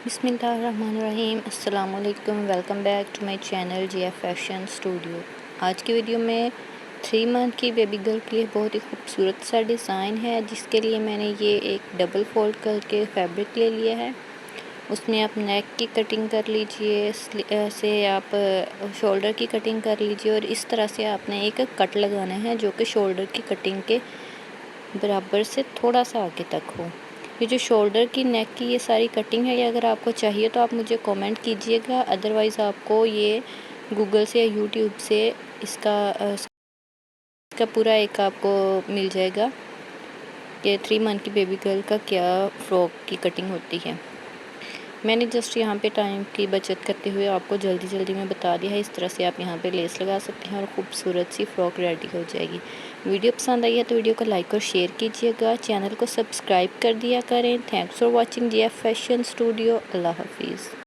बिस्मिल्लाहिर्रहमानिर्रहीम अस्सलाम वालेकुम। Welcome back to my channel GF fashion studio. आज की वीडियो में 3 मंथ की बेबी गर्ल के लिए बहुत ही खूबसूरत सा डिज़ाइन है, जिसके लिए मैंने ये एक डबल फोल्ड करके फैब्रिक ले लिया है। उसमें आप नेक की कटिंग कर लीजिए, ऐसे आप शोल्डर की कटिंग कर लीजिए और इस तरह से आपने एक कट लगाना है जो कि शोल्डर की कटिंग के बराबर से थोड़ा सा आगे तक हो। ये जो शोल्डर की नेक की ये सारी कटिंग है, ये अगर आपको चाहिए तो आप मुझे कमेंट कीजिएगा, अदरवाइज़ आपको ये गूगल से या यूट्यूब से इसका पूरा एक आपको मिल जाएगा कि 3 मंथ की बेबी गर्ल का क्या फ्रॉक की कटिंग होती है। मैंने जस्ट यहाँ पे टाइम की बचत करते हुए आपको जल्दी जल्दी में बता दिया है। इस तरह से आप यहाँ पे लेस लगा सकते हैं और खूबसूरत सी फ्रॉक रेडी हो जाएगी। वीडियो पसंद आई है तो वीडियो को लाइक और शेयर कीजिएगा, चैनल को सब्सक्राइब कर दिया करें। Thanks for watching GF fashion studio. अल्लाह हाफिज़।